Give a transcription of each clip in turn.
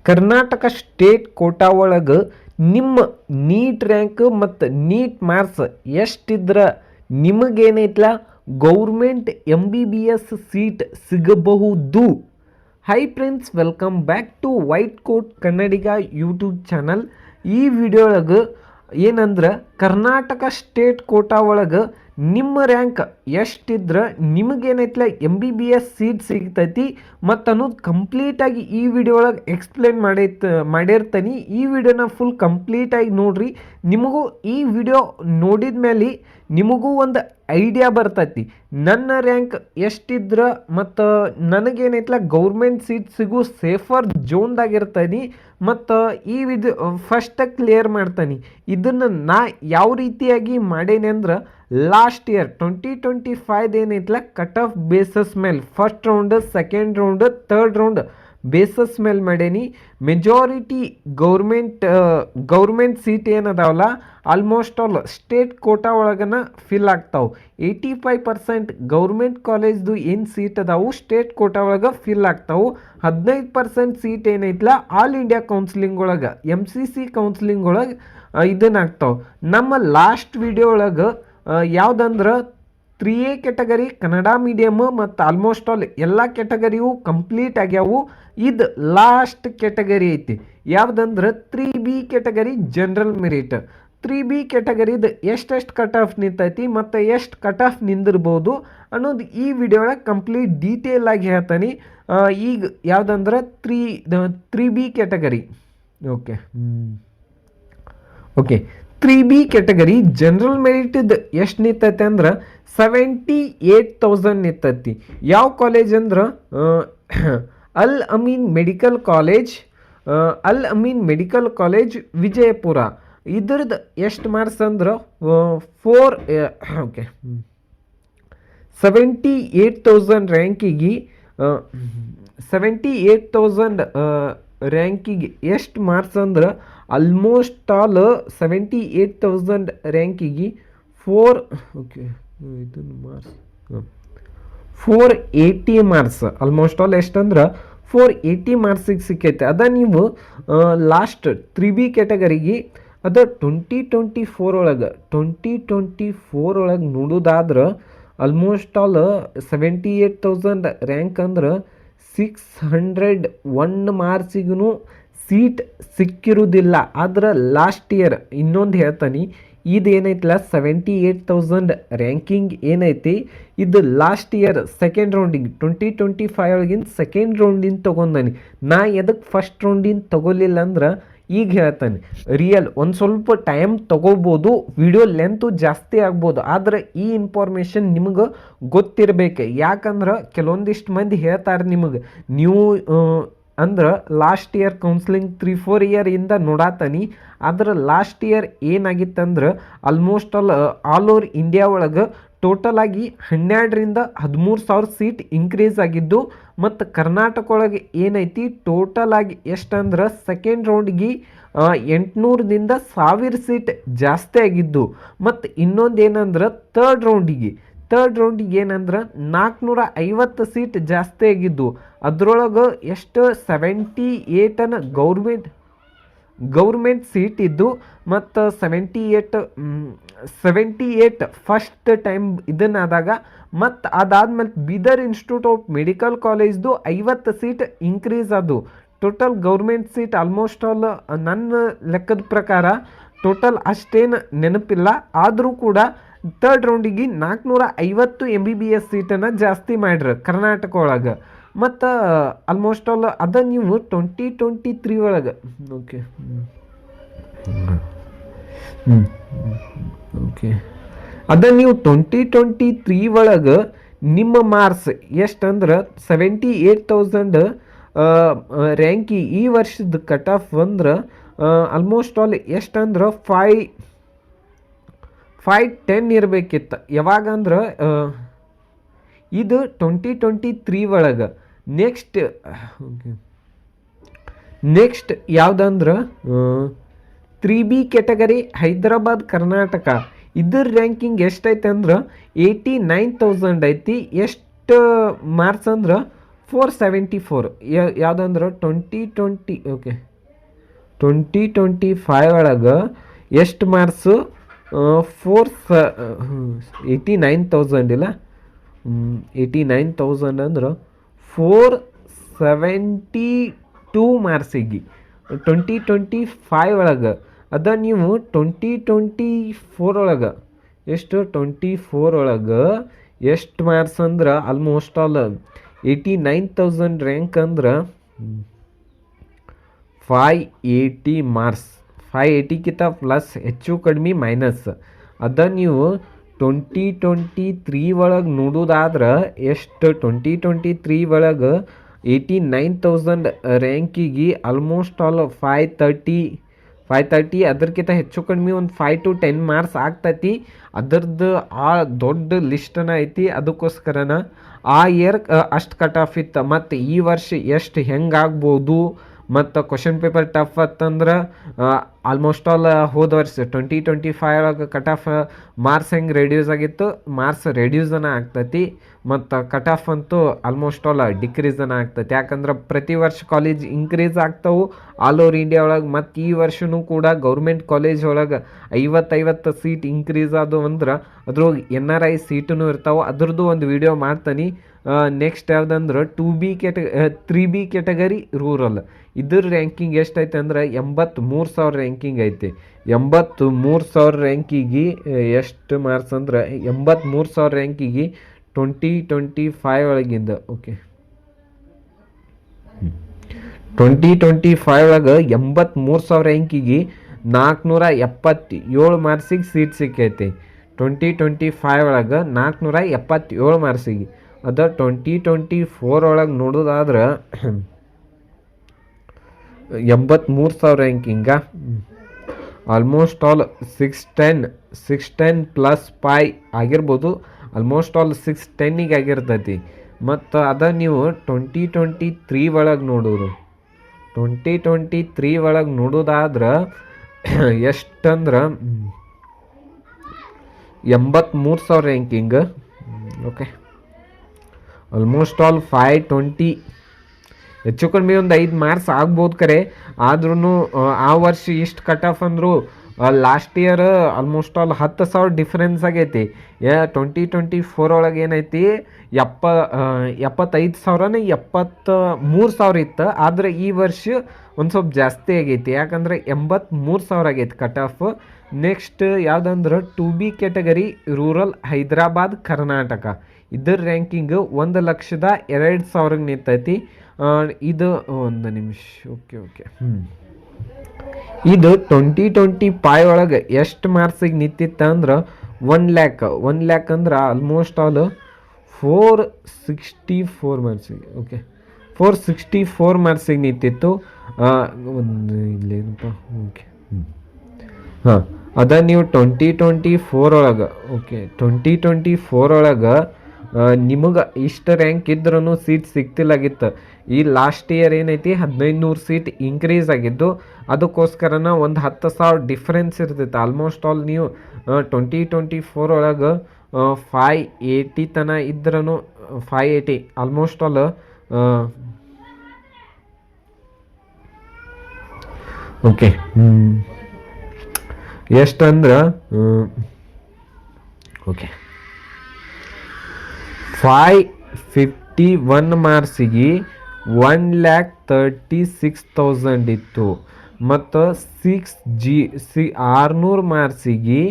Karnataka state quota ಒಳಗೆ ನಿಮ್ಮ NEET rank ಮತ್ತು ನೀಟ್ ಮಾರ್ಕ್ಸ್ ಎಷ್ಟಿದ್ರ ನಿಮಗೇನೈತ್ಲ ಗೌರ್ಮೆಂಟ್ MBBS ಸೀಟ್ ಸಿಗಬಹುದು. Hi friends, welcome back to white coat Kannadiga YouTube channel. ಈ ವಿಡಿಯೋ ಒಳಗೆ ಏನಂದ್ರೆ ಕರ್ನಾಟಕ ಸ್ಟೇಟ್ ಕೋಟಾ ಒಳಗೆ ನಿಮ್ಮ ರ್ಯಾಂಕ್ ಎಷ್ಟಿದ್ರೆ ನಿಮಗೇನೈತ್ಲ MBBS ಸೀಟ್ ಸಿಗ್ತೈತಿ ಮತ್ತು ಅನ್ನೋದು ಕಂಪ್ಲೀಟಾಗಿ ಈ ವಿಡಿಯೋ ಒಳಗೆ ಎಕ್ಸ್ಪ್ಲೇನ್ ಮಾಡಿರ್ತೀನಿ. ಈ ವಿಡಿಯೋನ ಫುಲ್ ಕಂಪ್ಲೀಟಾಗಿ ನೋಡ್ರಿ. ನಿಮಗೂ ಈ ವಿಡಿಯೋ ನೋಡಿದ ಮೇಲೆ ನಿಮಗೂ ಒಂದು ಐಡಿಯಾ ಬರ್ತೈತಿ ನನ್ನ ರ್ಯಾಂಕ್ ಎಷ್ಟಿದ್ರೆ ಮತ್ತು ನನಗೇನೈತ್ಲ ಗೌರ್ಮೆಂಟ್ ಸೀಟ್ ಸಿಗೋ ಸೇಫರ್ ಝೋನ್ದಾಗಿರ್ತೀನಿ. ಮತ್ತು ಈ ಫಸ್ಟ್ ಕ್ಲಿಯರ್ ಮಾಡ್ತೀನಿ. ಇದನ್ನು ನಾ ಯಾವ ರೀತಿಯಾಗಿ ಮಾಡೇನಿ ಅಂದ್ರೆ ಲಾಸ್ಟ್ ಇಯರ್ 2025 ಏನೈತ್ಲ ಕಟ್ ಆಫ್ ಬೇಸಸ್ ಮೇಲೆ first round, second round, third round basis ಮೇಲೆ ಮಾಡೇನಿ. ಮೆಜಾರಿಟಿ ಗೌರ್ಮೆಂಟ್ ಸೀಟ್ ಏನದಾವಲ್ಲ ಆಲ್ಮೋಸ್ಟ್ ಆಲ್ ಸ್ಟೇಟ್ ಕೋಟಾ ಒಳಗನ ಫಿಲ್ ಆಗ್ತಾವೆ. 85% ಗೌರ್ಮೆಂಟ್ ಕಾಲೇಜ್ದು ಏನು ಸೀಟ್ ಅದಾವು ಸ್ಟೇಟ್ ಕೋಟಾ ಒಳಗೆ ಫಿಲ್ ಆಗ್ತಾವೆ. 15% ಸೀಟ್ ಏನೈತ್ಲ ಆಲ್ ಇಂಡಿಯಾ ಕೌನ್ಸಿಲಿಂಗ್ ಒಳಗೆ MCC ಕೌನ್ಸಿಲಿಂಗ್ ಒಳಗೆ ಇದನ್ನ ಆಗ್ತಾವೆ. ನಮ್ಮ ಲಾಸ್ಟ್ ವಿಡಿಯೋ ಒಳಗೆ ಯಾವುದಂದ್ರೆ 3A ಕ್ಯಾಟಗರಿ ಕನ್ನಡ ಮೀಡಿಯಮ್ ಮತ್ತು ಆಲ್ಮೋಸ್ಟ್ ಆಲ್ ಎಲ್ಲ ಕ್ಯಾಟಗರಿಯು ಕಂಪ್ಲೀಟ್ ಆಗ್ಯಾವು. ಇದು ಲಾಸ್ಟ್ ಕ್ಯಾಟಗರಿ ಐತಿ. ಯಾವುದಂದ್ರೆ 3B category general merit. 3B ಕ್ಯಾಟಗರಿದು ಎಷ್ಟೆಷ್ಟು ಕಟ್ ಆಫ್ ನಿಂತೈತಿ ಮತ್ತು ಎಷ್ಟು ಕಟ್ ಆಫ್ ನಿಂದಿರ್ಬೋದು ಅನ್ನೋದು ಈ ವಿಡಿಯೋ ಒಳಗೆ ಕಂಪ್ಲೀಟ್ ಡೀಟೇಲ್ ಆಗಿ ಹೇಳ್ತಾನೆ. ಈಗ ಯಾವುದಂದ್ರೆ 3B category. Okay 3B category general ಮೆರಿಟ್ದು ಎಷ್ಟು ನಿಂತೈತೆ ಅಂದ್ರೆ 78,000 ನಿಂತೈತಿ. ಯಾವ ಕಾಲೇಜ್ ಅಂದ್ರೆ ಅಲ್ ಅಮೀನ್ ಮೆಡಿಕಲ್ ಕಾಲೇಜ್ ವಿಜಯಪುರ. ಇದ್ರದ್ದು ಎಷ್ಟು ಮಾರ್ಕ್ಸ್ ಅಂದ್ರೆ 78,000 ರ್ಯಾಂಕಿಗೆ ಎಷ್ಟು ಮಾರ್ಕ್ಸ್ ಅಂದ್ರೆ ಆಲ್ಮೋಸ್ಟ್ ಆಲ್ 78,000 ರ್ಯಾಂಕಿಗೆ 480 ಮಾರ್ಕ್ಸ್ ಆಲ್ಮೋಸ್ಟ್ ಆಲ್ ಎಷ್ಟಂದ್ರೆ 480 ಮಾರ್ಕ್ಸಿಗೆ ಸಿಕ್ಕೈತೆ. ಅದ ನೀವು ಲಾಸ್ಟ್ 3B ಕ್ಯಾಟಗರಿಗೆ ಅದು 2024 ಒಳಗೆ ನೋಡೋದಾದ್ರೆ ಆಲ್ಮೋಸ್ಟ್ ಆಲ್ 78,000 ರ್ಯಾಂಕ್ ಅಂದ್ರೆ 601 ಮಾರ್ಕ್ಸಿಗೂ ಸೀಟ್ ಸಿಕ್ಕಿರುವುದಿಲ್ಲ. ಆದ್ರೆ ಲಾಸ್ಟ್ ಇಯರ್ ಇನ್ನೊಂದು ಹೇಳ್ತಾನೆ, ಇದೇನೈತಲ್ಲ 78,000 ರ್ಯಾಂಕಿಂಗ್ ಏನೈತಿ ಇದು ಲಾಸ್ಟ್ ಇಯರ್ ಸೆಕೆಂಡ್ ರೌಂಡಿಗೆ 2025 ಒಳಗಿಂದ ಸೆಕೆಂಡ್ ರೌಂಡಿನ ತೊಗೊಂಡಾನಿ. ನಾ ಎದಕ್ಕೆ ಫಸ್ಟ್ ರೌಂಡಿನ ತೊಗೊಲಿಲ್ಲ ಅಂದ್ರೆ ಈಗ ಹೇಳ್ತಾನೆ. ರಿಯಲ್ ಒಂದು ಸ್ವಲ್ಪ ಟೈಮ್ ತೊಗೋಬೋದು, ವಿಡಿಯೋ ಲೆಂತು ಜಾಸ್ತಿ ಆಗ್ಬೋದು, ಆದರೆ ಈ ಇನ್ಫಾರ್ಮೇಷನ್ ನಿಮಗೆ ಗೊತ್ತಿರಬೇಕು. ಯಾಕಂದ್ರೆ ಕೆಲವೊಂದಿಷ್ಟು ಮಂದಿ ಹೇಳ್ತಾರೆ ನಿಮಗೆ ನೀವು ಅಂದ್ರೆ ಲಾಸ್ಟ್ ಇಯರ್ ಕೌನ್ಸಿಲಿಂಗ್ 3-4 ಇಯರಿಂದ ನೋಡಾತಾನಿ. ಆದ್ರೆ ಲಾಸ್ಟ್ ಇಯರ್ ಏನಾಗಿತ್ತಂದ್ರೆ ಆಲ್ಮೋಸ್ಟ್ ಆಲ್ ಓವರ್ ಇಂಡಿಯಾ ಒಳಗೆ ಟೋಟಲ್ ಆಗಿ 12,000 13,000 ಸೀಟ್ ಇನ್ಕ್ರೀಸ್ ಆಗಿದ್ದು. ಮತ್ತು ಕರ್ನಾಟಕ ಒಳಗೆ ಏನೈತಿ ಟೋಟಲ್ ಆಗಿ ಎಷ್ಟಂದ್ರೆ ಸೆಕೆಂಡ್ ರೌಂಡ್ಗೆ 800 1,000 ಸೀಟ್ ಜಾಸ್ತಿ ಆಗಿದ್ದು. ಮತ್ತು ಇನ್ನೊಂದು ಏನಂದ್ರೆ ಥರ್ಡ್ ರೌಂಡಿಗೆ ಏನಂದ್ರೆ 450 ಸೀಟ್ ಜಾಸ್ತಿ ಆಗಿದ್ದು. ಅದ್ರೊಳಗೆ ಎಷ್ಟು 78 ಗೌರ್ಮೆಂಟ್ ಸೀಟ್ ಇದ್ದು ಮತ್ತು 78 ಫಸ್ಟ್ ಟೈಮ್ ಇದನ್ನಾದಾಗ. ಮತ್ತು ಅದಾದ್ಮೇಲೆ ಬೀದರ್ ಇನ್ಸ್ಟಿಟ್ಯೂಟ್ ಆಫ್ ಮೆಡಿಕಲ್ ಕಾಲೇಜ್ದು 50 ಸೀಟ್ ಇನ್ಕ್ರೀಸ್ ಅದು. Total government seat almost all ನನ್ನ ಲೆಕ್ಕದ ಪ್ರಕಾರ ಟೋಟಲ್ ಅಷ್ಟೇನು ನೆನಪಿಲ್ಲ, ಆದರೂ ಕೂಡ ಥರ್ಡ್ ರೌಂಡಿಗೆ 450 MBBS ಸೀಟನ್ನು ಜಾಸ್ತಿ ಮಾಡ್ರಿ ಕರ್ನಾಟಕ ಒಳಗೆ. ಮತ್ತು ಆಲ್ಮೋಸ್ಟ್ ಆಲ್ ಅದ ನೀವು 2023 ಒಳಗೆ ಅದ ನೀವು 2023 ಒಳಗೆ ನಿಮ್ಮ ಮಾರ್ಕ್ಸ್ ಎಷ್ಟಂದ್ರೆ 78,000 ರ್ಯಾಂಕಿ ಈ ವರ್ಷದ ಕಟ್ ಆಫ್ ಅಂದ್ರೆ ಆಲ್ಮೋಸ್ಟ್ ಆಲ್ ಎಷ್ಟಂದ್ರೆ 510 ಇರಬೇಕಿತ್ತು. ಯಾವಾಗಂದ್ರೆ ಇದು 2023 ಒಳಗೆ. ನೆಕ್ಸ್ಟ್ ಯಾವುದಂದ್ರೆ 3B ಕ್ಯಾಟಗರಿ ಹೈದರಾಬಾದ್ ಕರ್ನಾಟಕ. ಇದ್ರ ರ್ಯಾಂಕಿಂಗ್ ಎಷ್ಟೈತೆ ಅಂದ್ರೆ 89,000 ಐತಿ. ಎಷ್ಟು ಮಾರ್ಕ್ಸ್ ಅಂದ್ರೆ 474. ಯಾವುದಂದ್ರೆ 2020 ಓಕೆ 2025 ಒಳಗೆ ಎಷ್ಟು ಮಾರ್ಕ್ಸು? 89,000 ಇಲ್ಲ, 89,000 ಅಂದ್ರೆ 472 ಮಾರ್ಕ್ಸಿಗೆ 2025 ಒಳಗೆ. ಅದ ನೀವು 2024 ಒಳಗೆ ಎಷ್ಟು 24 ಒಳಗೆ ಎಷ್ಟು ಮಾರ್ಕ್ಸ್ ಅಂದ್ರೆ ಆಲ್ಮೋಸ್ಟ್ ಆಲ್ 89,000 ರ್ಯಾಂಕ್ ಅಂದ್ರೆ 580 ಮಾರ್ಕ್ಸ್. 580ಗಿಂತ ಪ್ಲಸ್ ಹೆಚ್ಚು ಕಡಿಮೆ ಮೈನಸ್. ಅದ ನೀವು 2023 ಒಳಗೆ ನೋಡೋದಾದ್ರೆ ಎಷ್ಟು 2023 ಒಳಗೆ 89,000 ರ್ಯಾಂಕಿಗೆ ಆಲ್ಮೋಸ್ಟ್ ಆಲ್ 530 ಅದಕ್ಕಿಂತ ಹೆಚ್ಚು ಕಡಿಮೆ ಒಂದು 5 to 10 ಮಾರ್ಕ್ಸ್ ಆಗ್ತೈತಿ. ಅದರದ್ದು ಆ ದೊಡ್ಡ ಲಿಸ್ಟನ ಐತಿ. ಅದಕ್ಕೋಸ್ಕರನ ಆ ಇಯರ್ ಅಷ್ಟು ಕಟ್ ಆಫ್ ಇತ್ತು. ಮತ್ತು ಈ ವರ್ಷ ಎಷ್ಟು ಹೆಂಗಾಗ್ಬೋದು ಮತ್ತು ಕ್ವಶನ್ ಪೇಪರ್ ಟಫ್ ಅಂತಂದ್ರೆ ಆಲ್ಮೋಸ್ಟ್ ಆಲ್ ಹೋದ ವರ್ಷ 2025 ಒಳಗೆ ಕಟ್ ಆಫ್ ಮಾರ್ಕ್ಸ್ ಹೆಂಗೆ ರೆಡ್ಯೂಸ್ ಆಗಿತ್ತು, ಮಾರ್ಕ್ಸ್ ರೆಡ್ಯೂಸನ ಆಗ್ತೈತಿ. ಮತ್ತು ಕಟ್ ಆಫ್ ಅಂತೂ ಆಲ್ಮೋಸ್ಟ್ ಆಲ್ ಡಿಕ್ರೀಸನ ಆಗ್ತೈತಿ. ಯಾಕಂದ್ರೆ ಪ್ರತಿ ವರ್ಷ ಕಾಲೇಜ್ ಇನ್ಕ್ರೀಸ್ ಆಗ್ತಾವೆ ಆಲ್ ಓವರ್ ಇಂಡಿಯಾ ಒಳಗೆ. ಮತ್ತು ಈ ವರ್ಷವೂ ಕೂಡ ಗೌರ್ಮೆಂಟ್ ಕಾಲೇಜ್ ಒಳಗೆ 50 ಸೀಟ್ ಇನ್ಕ್ರೀಸ್ ಆದವು ಅಂದ್ರೆ ಅದ್ರೊಳಗೆ NRI ಸೀಟೂ ಇರ್ತಾವೆ. ಅದ್ರದ್ದು ಒಂದು ವಿಡಿಯೋ ಮಾಡ್ತೀನಿ. ನೆಕ್ಸ್ಟ್ ಯಾವುದಂದ್ರೆ 3B ಕ್ಯಾಟಗರಿ ರೂರಲ್, ಇದ್ರ ರ್ಯಾಂಕಿಂಗ್ ಎಷ್ಟೈತೆ ಅಂದ್ರೆ 83,000 ರ್ಯಾಂಕಿಂಗ್ ಐತೆ. 83,000 ರ್ಯಾಂಕಿಗೆ ಎಷ್ಟು ಮಾರ್ಕ್ಸ್ ಅಂದ್ರೆ 83,000 ರ್ಯಾಂಕಿಗೆ 2025 ಒಳಗಿಂದ ಓಕೆ 2025 ಒಳಗೆ 83,000 ರ್ಯಾಂಕಿಗೆ 477 ಮಾರ್ಕ್ಸಿಗೆ ಸೀಟ್ ಸಿಕ್ಕೈತಿ. 2025 ಒಳಗೆ 477 ಮಾರ್ಕ್ಸಿಗೆ. ಅದ 2024 ಒಳಗೆ ನೋಡೋದಾದ್ರೆ 83,000 ರ್ಯಾಂಕಿಂಗ ಆಲ್ಮೋಸ್ಟ್ ಆಲ್ 610 ಪ್ಲಸ್ 5 ಆಗಿರ್ಬೋದು. ಆಲ್ಮೋಸ್ಟ್ ಆಲ್ 610ಗೆ ಆಗಿರ್ತೈತಿ. ಮತ್ತು ಅದ ನೀವು 2023 ಒಳಗೆ ನೋಡೋದು 2023 ಒಳಗೆ ನೋಡೋದಾದ್ರೆ ಎಷ್ಟಂದ್ರೆ 83,000 ರ್ಯಾಂಕಿಂಗ್ ಓಕೆ. ಆಲ್ಮೋಸ್ಟ್ ಆಲ್ 520 ಹೆಚ್ಚು ಕಡಿಮೆ ಒಂದು 5 ಮಾರ್ಕ್ಸ್ ಆಗ್ಬೋದು ಕರೆ. ಆದ್ರೂ ಆ ವರ್ಷ ಇಷ್ಟು ಕಟ್ ಆಫ್ ಅಂದರು last year almost all 10,000 difference ಆಗೈತಿ. 2024 ಒಳಗೆ ಏನೈತಿ 75,000 73,000 ಇತ್ತು. ಆದರೆ ಈ ವರ್ಷ ಒಂದು ಸ್ವಲ್ಪ ಜಾಸ್ತಿ ಆಗೈತಿ. ಯಾಕಂದ್ರೆ 83,000 ಆಗೈತಿ ಕಟ್ ಆಫ್. ನೆಕ್ಸ್ಟ್ ಯಾವುದಂದ್ರೆ 2B category rural Hyderabad Karnataka, ಇದರ ರ್ಯಾಂಕಿಂಗ್ 1,02,000 ನಿಂತೈತಿ. ಇದು ಒಂದು ನಿಮಿಷ ಓಕೆ ಇದು 2025 ಒಳಗೆ ಎಷ್ಟು ಮಾರ್ಕ್ಸಿಗೆ ನಿಂತಿತ್ತು ಅಂದ್ರೆ 1 ಲ್ಯಾಕ್ ಅಂದ್ರೆ ಆಲ್ಮೋಸ್ಟ್ ಆಲ್ 464 ಮಾರ್ಕ್ಸಿಗೆ ಓಕೆ 464 ಮಾರ್ಕ್ಸಿಗೆ ನಿಂತಿತ್ತು. ಒಂದು ಇಲ್ಲೇನಪ್ಪ ಓಕೆ ಹಾಂ ಅದ ನೀವು 2024 ಒಳಗೆ ಓಕೆ 2024 ಒಳಗೆ ನಿಮಗೆ ಇಷ್ಟು ರ್ಯಾಂಕ್ ಇದ್ರೂ ಸೀಟ್ ಸಿಗ್ತಿಲ್ಲಾಗಿತ್ತು. ಈ ಲಾಸ್ಟ್ ಇಯರ್ ಏನೈತಿ 1,500 ಸೀಟ್ ಇನ್ಕ್ರೀಸ್ ಆಗಿದ್ದು. ಅದಕ್ಕೋಸ್ಕರನ ಒಂದು 10,000 ಡಿಫ್ರೆನ್ಸ್ ಇರ್ತೈತೆ. ಆಲ್ಮೋಸ್ಟ್ ಆಲ್ ನೀವು 2024 ಒಳಗೆ 580 ತನಕ ಇದ್ರೂ 580 ಆಲ್ಮೋಸ್ಟ್ ಆಲ್ ಓಕೆ ಎಷ್ಟಂದ್ರೆ ಓಕೆ 551 ಮಾರ್ಕ್ಸಿಗೆ 1,36,000 ಇತ್ತು. ಮತ್ತು 600 ಮಾರ್ಕ್ಸಿಗೆ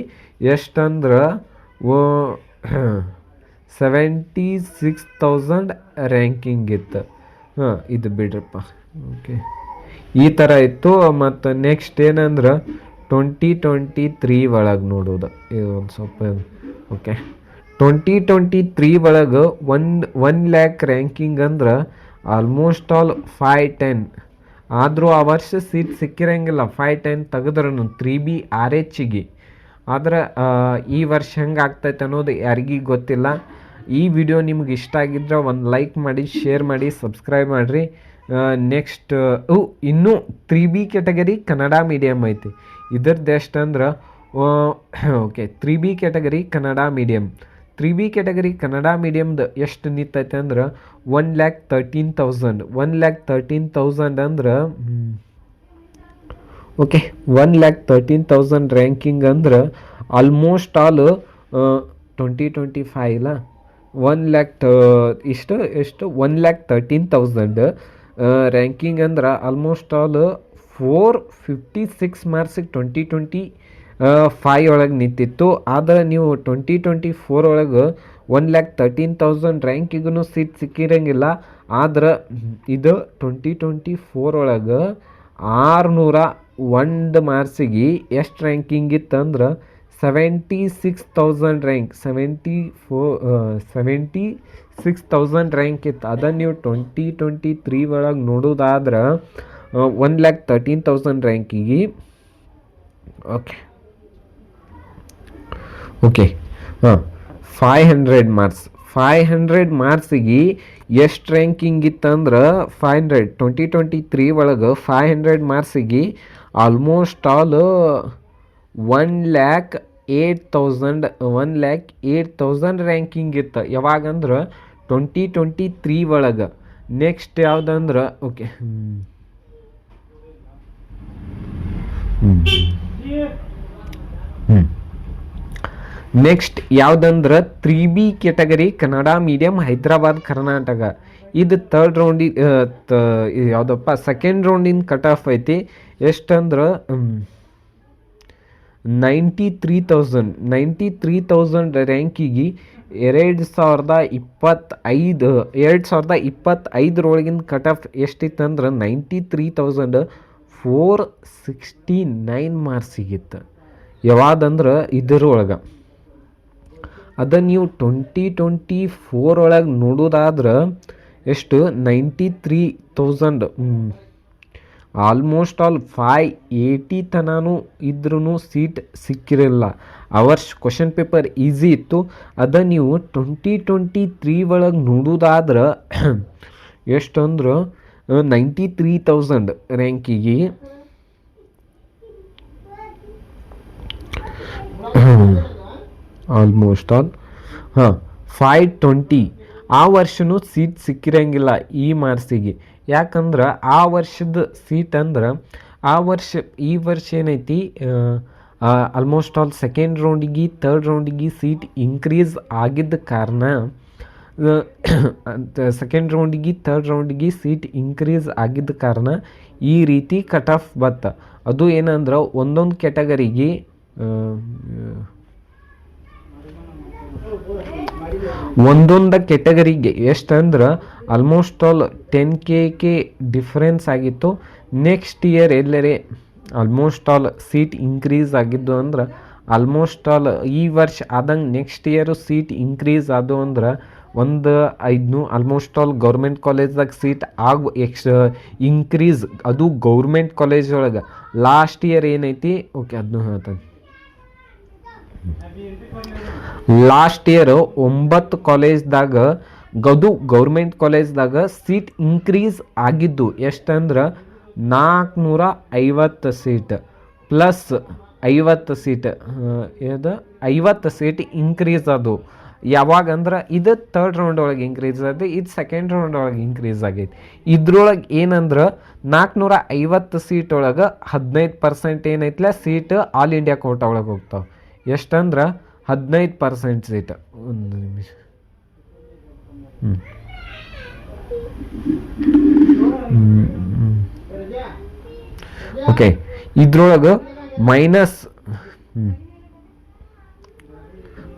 ಎಷ್ಟಂದ್ರೆ 76,000 ರ್ಯಾಂಕಿಂಗ್ ಇತ್ತು. ಇದು ಬಿಡ್ರಪ್ಪ ಓಕೆ ಈ ಥರ ಇತ್ತು. ಮತ್ತು ನೆಕ್ಸ್ಟ್ ಏನಂದ್ರೆ 2023 ಒಳಗೆ ನೋಡೋದು ಇದು ಒಂದು ಸ್ವಲ್ಪ ಓಕೆ 2023 ಒಳಗೆ 1 ಲ್ಯಾಕ್ ರ್ಯಾಂಕಿಂಗ್ ಅಂದ್ರೆ ಆಲ್ಮೋಸ್ಟ್ ಆಲ್ 510. ಆದರೂ ಆ ವರ್ಷ ಸೀಟ್ ಸಿಕ್ಕಿರಂಗಿಲ್ಲ. 510 ತೆಗೆದ್ರೂ 3B RH ಆದ್ರೆ ಈ ವರ್ಷ ಹೆಂಗೆ ಆಗ್ತೈತೆ ಅನ್ನೋದು ಯಾರಿಗೂ ಗೊತ್ತಿಲ್ಲ. ಈ ವಿಡಿಯೋ ನಿಮ್ಗೆ ಇಷ್ಟ ಆಗಿದ್ರೆ ಒಂದು ಲೈಕ್ ಮಾಡಿ, ಶೇರ್ ಮಾಡಿ, ಸಬ್ಸ್ಕ್ರೈಬ್ ಮಾಡಿರಿ. ನೆಕ್ಸ್ಟ್ ಇನ್ನೂ 3B ಕ್ಯಾಟಗರಿ ಕನ್ನಡ ಮೀಡಿಯಮ್ ಐತಿ. ಇದ್ರದ್ದು ಎಷ್ಟಂದ್ರೆ okay 3B category Kannada medium 3B category Kannada ಮೀಡಿಯಮ್ದು ಎಷ್ಟು ನಿಂತೈತೆ ಅಂದ್ರೆ 1,13,000 1,13,000 ಅಂದ್ರೆ ಓಕೆ 1,13,000 ರ್ಯಾಂಕಿಂಗ್ ಅಂದ್ರೆ ಆಲ್ಮೋಸ್ಟ್ ಆಲ್ 2025 ಇಲ್ಲ 1,00,000 ಎಷ್ಟು 1,13,000 ರ್ಯಾಂಕಿಂಗ್ ಅಂದ್ರೆ ಆಲ್ಮೋಸ್ಟ್ ಆಲ್ 456 ಮಾರ್ಕ್ಸಿಗೆ 2025 ಒಳಗೆ ನಿಂತಿತ್ತು. ಆದರೆ ನೀವು 2024 ಒಳಗೆ 1,13,000 ರ್ಯಾಂಕಿಗೂ ಸೀಟ್ ಸಿಕ್ಕಿರಂಗಿಲ್ಲ. ಆದ್ರೆ ಇದು 2024 ಒಳಗೆ 601 ಮಾರ್ಕ್ಸಿಗೆ ಎಷ್ಟು ರ್ಯಾಂಕಿಂಗ್ ಇತ್ತಂದ್ರೆ 76,000 ರ್ಯಾಂಕ್ 76,000 ರ್ಯಾಂಕ್ ಇತ್ತು. ಅದನ್ನು ನೀವು 2023 ಒಳಗೆ ನೋಡೋದಾದ್ರೆ 1,13,000 ರ್ಯಾಂಕಿಗೆ ಓಕೆ ಓಕೆ ಹಾಂ 500 ಮಾರ್ಕ್ಸಿಗೆ ಎಷ್ಟು ರ್ಯಾಂಕಿಂಗ್ ಇತ್ತಂದ್ರೆ 2023 ಒಳಗೆ 500 ಮಾರ್ಕ್ಸಿಗೆ ಆಲ್ಮೋಸ್ಟ್ ಆಲ್ 1,08,000 ರ್ಯಾಂಕಿಂಗ್ ಇತ್ತು. ಯಾವಾಗಂದ್ರೆ 2023 ಒಳಗೆ. ನೆಕ್ಸ್ಟ್ ಯಾವುದಂದ್ರೆ ಓಕೆ ನೆಕ್ಸ್ಟ್ ಯಾವುದಂದ್ರೆ 3B category Kannada medium Hyderabad Karnataka. ಇದು ಥರ್ಡ್ ರೌಂಡಿಗೆ ಯಾವುದಪ್ಪ ಸೆಕೆಂಡ್ ರೌಂಡಿನ ಕಟ್ ಆಫ್ ಐತಿ. ಎಷ್ಟಂದ್ರೆ 93,000 ರ್ಯಾಂಕಿಗೆ 2025 ಕಟ್ ಆಫ್ ಎಷ್ಟಿತ್ತಂದ್ರೆ 93,469 ಮಾರ್ಕ್ಸಿಗಿತ್ತು. ಯಾವಾದಂದ್ರೆ ಇದರೊಳಗೆ ಅದ ನೀವು 2024 ಒಳಗೆ ನೋಡೋದಾದ್ರೆ ಎಷ್ಟು 93,000 ಆಲ್ಮೋಸ್ಟ್ ಆಲ್ 580 ತನೂ ಇದ್ರೂ ಸೀಟ್ ಸಿಕ್ಕಿರಲಿಲ್ಲ. ವರ್ಷ ಕ್ವಶನ್ ಪೇಪರ್ ಈಸಿ ಇತ್ತು. ಅದ ನೀವು 2023 ಒಳಗೆ ನೋಡೋದಾದ್ರೆ ಎಷ್ಟಂದ್ರೆ 93,000 ರ್ಯಾಂಕಿಗೆ ಆಲ್ಮೋಸ್ಟ್ ಆಲ್ 520 ಆ ವರ್ಷನೂ ಸೀಟ್ ಸಿಕ್ಕಿರಂಗಿಲ್ಲ ಈ ಮಾರ್ಕ್ಸಿಗೆ. ಯಾಕಂದ್ರೆ ಆ ವರ್ಷದ ಸೀಟ್ ಅಂದ್ರೆ ಈ ವರ್ಷ ಏನೈತಿ ಆಲ್ಮೋಸ್ಟ್ ಆಲ್ ಸೆಕೆಂಡ್ ರೌಂಡಿಗೆ ಥರ್ಡ್ ರೌಂಡಿಗೆ ಸೀಟ್ ಇನ್ಕ್ರೀಸ್ ಆಗಿದ್ದ ಕಾರಣ ಸೆಕೆಂಡ್ ರೌಂಡಿಗೆ ಥರ್ಡ್ ರೌಂಡಿಗೆ ಸೀಟ್ ಇನ್ಕ್ರೀಸ್ ಆಗಿದ್ದ ಕಾರಣ ಈ ರೀತಿ ಕಟ್ ಆಫ್ ಬತ್ತ. ಅದು ಏನಂದ್ರೆ ಒಂದೊಂದು ಕ್ಯಾಟಗರಿಗೆ ಒಂದೊಂದು ಕ್ಯಾಟಗರಿಗೆ ಎಷ್ಟಂದ್ರೆ ಆಲ್ಮೋಸ್ಟ್ ಆಲ್ 10K ಡಿಫ್ರೆನ್ಸ್ ಆಗಿತ್ತು. ನೆಕ್ಸ್ಟ್ ಇಯರ್ ಎಲ್ಲರೇ ಆಲ್ಮೋಸ್ಟ್ ಆಲ್ ಸೀಟ್ ಇನ್ಕ್ರೀಸ್ ಆಗಿದ್ದು ಅಂದ್ರೆ ಆಲ್ಮೋಸ್ಟ್ ಆಲ್ ಈ ವರ್ಷ ಆದಂಗೆ ನೆಕ್ಸ್ಟ್ ಇಯರು ಸೀಟ್ ಇನ್ಕ್ರೀಸ್ ಆದವು ಅಂದ್ರೆ ಒಂದು 500 ಆಲ್ಮೋಸ್ಟ್ ಆಲ್ ಗೌರ್ಮೆಂಟ್ ಕಾಲೇಜ್ದಾಗ ಸೀಟ್ ಇನ್ಕ್ರೀಸ್ ಅದು ಗೌರ್ಮೆಂಟ್ ಕಾಲೇಜ್ ಒಳಗೆ ಲಾಸ್ಟ್ ಇಯರ್ ಏನೈತಿ ಓಕೆ ಅದನ್ನು ಹೇಳ್ತಾನೆ. ಲಾಸ್ಟ್ ಇಯರ್ 9 ಕಾಲೇಜ್ದಾಗ ಗೌರ್ಮೆಂಟ್ ಕಾಲೇಜ್ದಾಗ ಸೀಟ್ ಇನ್ಕ್ರೀಸ್ ಆಗಿದ್ದು ಎಷ್ಟಂದ್ರೆ 450 seat plus 50 seat 50 seat increase ಅದು. ಯಾವಾಗಂದ್ರೆ ಇದು ಥರ್ಡ್ ರೌಂಡ್ ಒಳಗೆ ಇನ್ಕ್ರೀಸ್ ಆಗಿದೆ, ಇದು ಸೆಕೆಂಡ್ ರೌಂಡ್ ಒಳಗೆ ಇನ್ಕ್ರೀಸ್ ಆಗೈತಿ. ಇದ್ರೊಳಗೆ ಏನಂದ್ರೆ 450 ಸೀಟ್ ಒಳಗೆ 15% ಏನೈತಿಲ್ಲ ಸೀಟ್ ಆಲ್ ಇಂಡಿಯಾ ಕೋಟಾ ಒಳಗೆ ಹೋಗ್ತಾವೆ. ಎಷ್ಟಂದ್ರೆ 15% ಸೀಟ್. ಒಂದು ನಿಮಿಷ ಓಕೆ ಇದ್ರೊಳಗೆ ಮೈನಸ್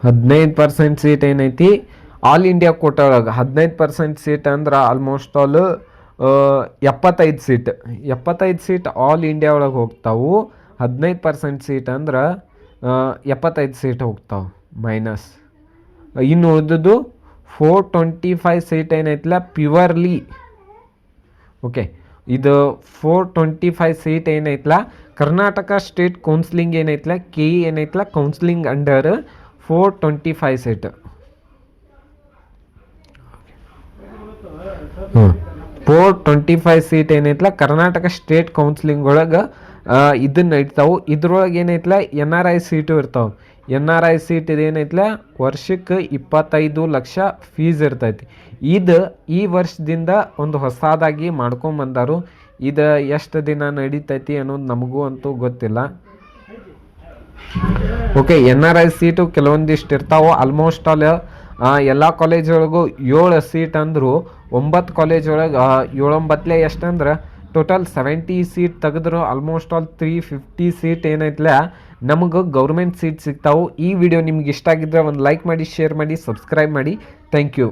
15% ಸೀಟ್ ಏನೈತಿ ಆಲ್ ಇಂಡಿಯಾ ಕೋಟಾ ಒಳಗೆ. 15% ಸೀಟ್ ಅಂದ್ರೆ almost all 75 seat all India ಒಳಗೆ ಹೋಗ್ತಾವು. 15% ಸೀಟ್ ಅಂದ್ರೆ 75 ಸೀಟ್ ಹೋಗ್ತಾವೆ ಮೈನಸ್. ಇನ್ನು ಉಳಿದದ್ದು 425 ಸೀಟ್ ಏನೈತಿಲ್ಲ ಪ್ಯೂರ್ಲಿ ಓಕೆ. ಇದು 425 ಸೀಟ್ ಏನೈತಿಲ್ಲ ಕರ್ನಾಟಕ ಸ್ಟೇಟ್ ಕೌನ್ಸಿಲಿಂಗ್ ಏನೈತಿಲ್ಲ KE ಏನೈತಿಲ್ಲ ಕೌನ್ಸಿಲಿಂಗ್ ಅಂಡರ್ 425 ಸೀಟ್. 425 ಸೀಟ್ ಏನೈತಿಲ್ಲ ಕರ್ನಾಟಕ ಸ್ಟೇಟ್ ಕೌನ್ಸಿಲಿಂಗ್ ಒಳಗೆ ಇದನ್ನ ಇರ್ತಾವೆ. ಇದ್ರೊಳಗೆ ಏನೈತಿಲ್ಲ NRI ಸೀಟು ಇರ್ತಾವೆ. NRI ಸೀಟ್ ಇದೇನೈತ್ಲ ವರ್ಷಕ್ಕೆ 25 ಲಕ್ಷ ಫೀಸ್ ಇರ್ತೈತಿ. ಇದು ಈ ವರ್ಷದಿಂದ ಒಂದು ಹೊಸದಾಗಿ ಮಾಡ್ಕೊಂಬಂದಾರು. ಇದು ಎಷ್ಟು ದಿನ ನಡೀತೈತಿ ಅನ್ನೋದು ನಮಗೂ ಅಂತೂ ಗೊತ್ತಿಲ್ಲ. ಓಕೆ, NRI ಸೀಟು ಕೆಲವೊಂದಿಷ್ಟು ಇರ್ತಾವೆ. ಆಲ್ಮೋಸ್ಟ್ ಆಲ್ ಎಲ್ಲ ಕಾಲೇಜ್ ಒಳಗೂ 7 ಸೀಟ್ ಅಂದರು 9 ಕಾಲೇಜ್ ಒಳಗೆ 7-9 ಎಷ್ಟಂದ್ರೆ ಟೋಟಲ್ 70 ಸೀಟ್ ತೆಗೆದ್ರು ಆಲ್ಮೋಸ್ಟ್ ಆಲ್ 350 ಸೀಟ್ ಏನೈತ್ಲ ನಮಗೆ ಗೌರ್ಮೆಂಟ್ ಸೀಟ್ ಸಿಗ್ತಾವೆ. ಈ ವಿಡಿಯೋ ನಿಮ್ಗೆ ಇಷ್ಟ ಆಗಿದ್ರೆ ಒಂದು ಲೈಕ್ ಮಾಡಿ, ಶೇರ್ ಮಾಡಿ, ಸಬ್ಸ್ಕ್ರೈಬ್ ಮಾಡಿ. Thank you.